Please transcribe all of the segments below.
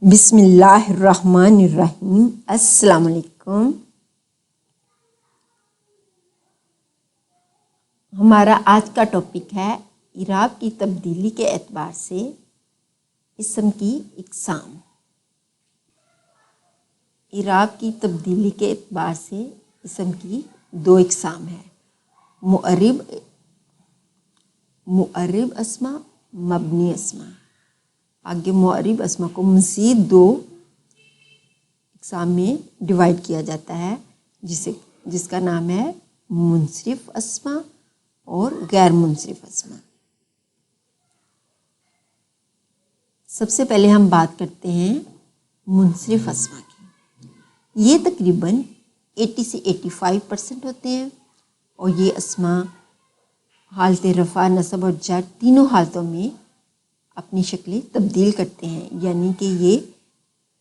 بسم اللہ الرحمن الرحیم۔ السلام علیکم۔ ہمارا آج کا ٹاپک ہے اعراب کی تبدیلی کے اعتبار سے اسم کی اقسام۔ اعراب کی تبدیلی کے اعتبار سے اسم کی دو اقسام ہیں، معرب اسما، مبنی اسما۔ آگے معرب اسما کو مزید دو اقسام میں ڈیوائڈ کیا جاتا ہے، جس کا نام ہے منصرف اسما اور غیر منصرف اسما۔ سب سے پہلے ہم بات کرتے ہیں منصرف اسما کی۔ یہ تقریباً 80 سے 85% ہوتے ہیں اور یہ اسما حالت رفع، نصب اور جر تینوں حالتوں میں اپنی شکلیں تبدیل کرتے ہیں، یعنی کہ یہ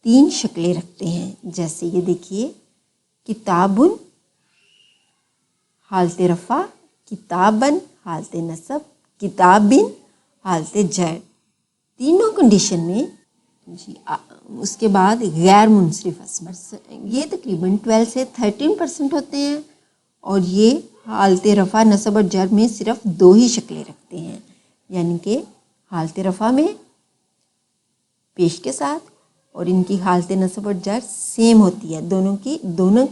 تین شکلیں رکھتے ہیں۔ جیسے یہ دیکھیے، کتابن حالت رفع، کتابن حالت نصب، کتابن حالت جر، تینوں کنڈیشن میں اس کے بعد غیر منصرف اسما، یہ تقریباً 12 سے 13% ہوتے ہیں اور یہ حالت رفع، نصب اور جر میں صرف دو ہی شکلیں رکھتے ہیں، یعنی کہ حالت رفع میں پیش کے ساتھ، اور ان کی حالت نصب اور جر سیم ہوتی ہے، دونوں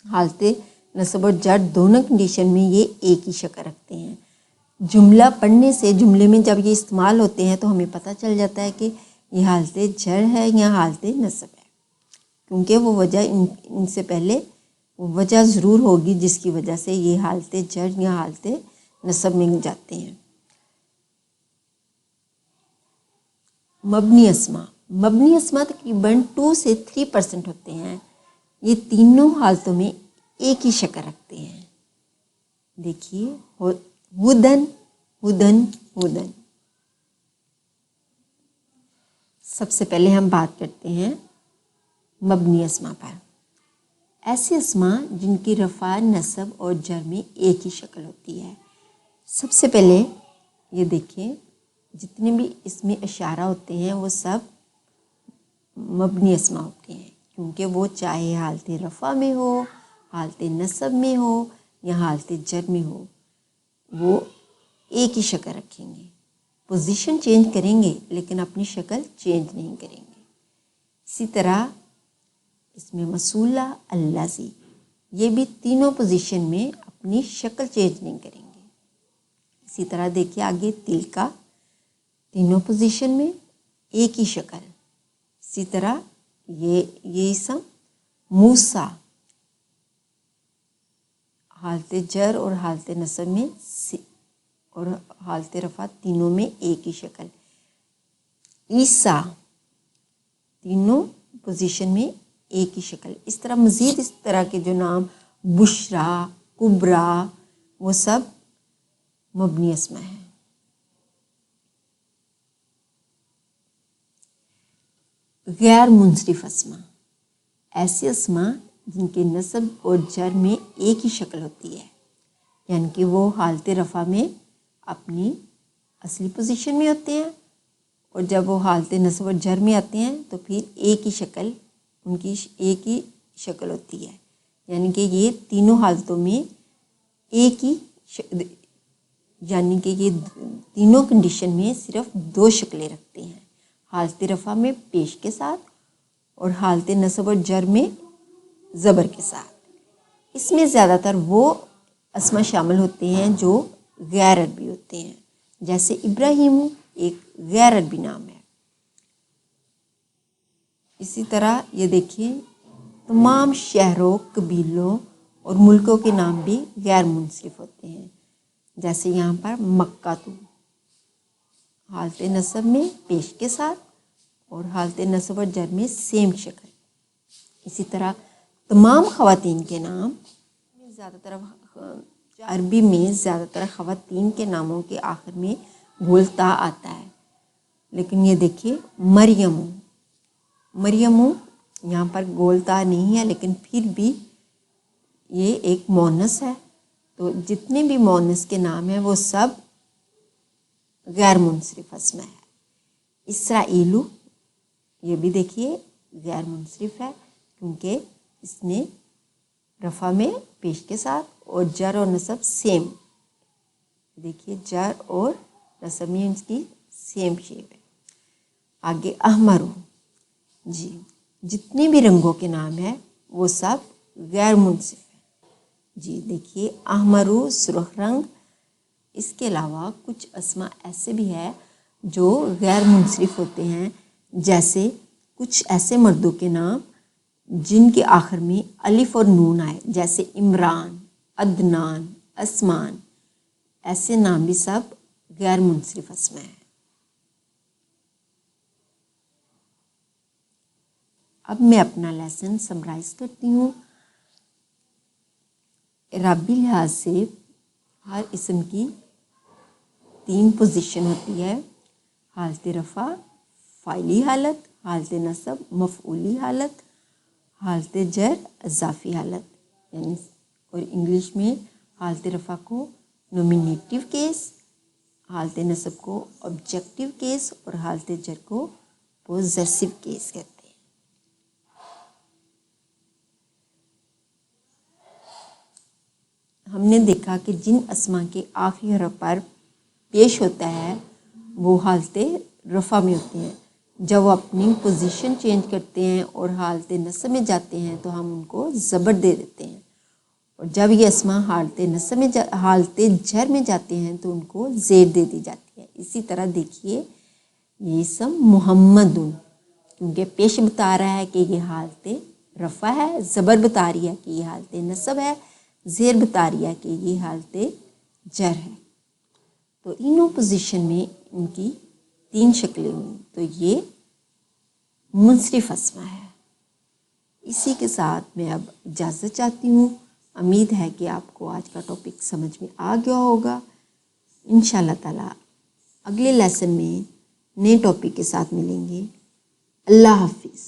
حالت نصب اور جر دونوں کنڈیشن میں یہ ایک ہی شکل رکھتے ہیں۔ جملہ پڑھنے سے جملے میں جب یہ استعمال ہوتے ہیں تو ہمیں پتہ چل جاتا ہے کہ یہ حالت جر ہے یا حالت نصب ہے، کیونکہ وہ وجہ ان سے پہلے وجہ ضرور ہوگی جس کی وجہ سے یہ حالت جر یا حالت نصب میں جاتے ہیں۔ مبنی اسما تقریباً 2 سے 3% ہوتے ہیں، یہ تینوں حالتوں میں ایک ہی شکل رکھتے ہیں۔ دیکھیے، ہدن ہدن ہدن۔ سب سے پہلے ہم بات کرتے ہیں مبنی اسما پر۔ ایسے اسما جن کی رفع، نصب اور جر میں ایک ہی شکل ہوتی ہے۔ سب سے پہلے یہ دیکھیں، جتنے بھی اس میں اشارہ ہوتے ہیں وہ سب مبنی اسما ہوتے ہیں، کیونکہ وہ چاہے حالت رفع میں ہو، حالت نصب میں ہو یا حالت جر میں ہو، وہ ایک ہی شکل رکھیں گے، پوزیشن چینج کریں گے لیکن اپنی شکل چینج نہیں کریں گے۔ اسی طرح اس میں موصولہ، الذی، یہ بھی تینوں پوزیشن میں اپنی شکل چینج نہیں کریں گے۔ اسی طرح دیکھیے آگے، تلکا، تینوں پوزیشن میں ایک ہی شکل۔ اسی طرح یہ اسم موسیٰ، حالت جر اور حالت نصب میں اور حالت رفع تینوں میں ایک ہی شکل۔ عیسیٰ، تینوں پوزیشن میں ایک ہی شکل۔ اس طرح مزید اس طرح کے جو نام بشرا، کبرا، وہ سب مبنی اسما ہیں۔ غیر منصرف اسما، ایسے اسما جن کے نصب اور جر میں ایک ہی شکل ہوتی ہے، یعنی کہ وہ حالت رفع میں اپنی اصلی پوزیشن میں ہوتے ہیں اور جب وہ حالت نصب اور جر میں آتے ہیں تو پھر ایک ہی شکل، ان کی ایک ہی شکل ہوتی ہے، یعنی کہ یہ تینوں حالتوں میں ایک ہی یعنی کہ یہ تینوں کنڈیشن میں صرف دو شکلیں رکھتے ہیں، حالت رفع میں پیش کے ساتھ اور حالت نصب اور جر میں زبر کے ساتھ۔ اس میں زیادہ تر وہ اسما شامل ہوتے ہیں جو غیر عربی ہوتے ہیں، جیسے ابراہیم ایک غیر عربی نام ہے۔ اسی طرح یہ دیکھیے، تمام شہروں، قبیلوں اور ملکوں کے نام بھی غیر منصرف ہوتے ہیں، جیسے یہاں پر مکہ تو، حالت نصب میں پیش کے ساتھ اور حالت نصب اور جر میں سیم شکل۔ اسی طرح تمام خواتین کے نام، زیادہ تر عربی میں زیادہ تر خواتین کے ناموں کے آخر میں گول تا آتا ہے، لیکن یہ دیکھیے مریم یہاں پر گول تا نہیں ہے، لیکن پھر بھی یہ ایک مؤنث ہے، تو جتنے بھی مؤنث کے نام ہیں وہ سب غیر منصرف اسما ہے۔ اسرائیلو، یہ بھی دیکھیے غیر منصرف ہے کیونکہ اس نے رفع میں پیش کے ساتھ اور جر اور نصب سیم، دیکھیے جر اور نصب میں اس کی سیم شیپ ہے۔ آگے احمرو، جی جتنے بھی رنگوں کے نام ہیں وہ سب غیر منصرف ہے۔ جی دیکھیے احمرو سرخ رنگ، اس کے علاوہ کچھ اسما ایسے بھی ہے جو غیر منصرف ہوتے ہیں، جیسے کچھ ایسے مردوں کے نام جن کے آخر میں الف اور نون آئے، جیسے عمران، عدنان، عثمان، ایسے نام بھی سب غیر منصرف اسما ہیں۔ اب میں اپنا لیسن سمرائز کرتی ہوں۔ اعرابی لحاظ سے ہر اسم کی 3 پوزیشن ہوتی ہے، حالت رفع فاعلی حالت، حالت نصب مفعولی حالت، حالت جر اضافی حالت، یعنی اور انگلش میں حالت رفع کو نومینیٹیو کیس، حالت نصب کو آبجیکٹیو کیس اور حالت جر کو پوزیسیو کیس کہتے ہیں۔ ہم نے دیکھا کہ جن اسما کے آخری حرف پر پیش ہوتا ہے وہ حالت رفع میں ہوتے ہیں۔ جب وہ اپنی پوزیشن چینج کرتے ہیں اور حالت نصب میں جاتے ہیں تو ہم ان کو زبر دے دیتے ہیں، اور جب یہ اسما حالت نصب میں حالت جر میں جاتے ہیں تو ان کو زیر دے دی جاتی ہے۔ اسی طرح دیکھیے یہ اسم محمد، کیونکہ پیش بتا رہا ہے کہ یہ حالت رفع ہے، زبر بتا رہی ہے کہ یہ حالت نصب ہے، زیر بتا رہی ہے کہ یہ حالت جر ہے۔ تو انہوں پوزیشن میں ان کی 3 شکلیں ہوئیں، تو یہ منصرف اسما ہے۔ اسی کے ساتھ میں اب اجازت چاہتی ہوں۔ امید ہے کہ آپ کو آج کا ٹاپک سمجھ میں آ گیا ہوگا۔ انشاءاللہ تعالی اگلے لیسن میں نئے ٹاپک کے ساتھ ملیں گے۔ اللہ حافظ۔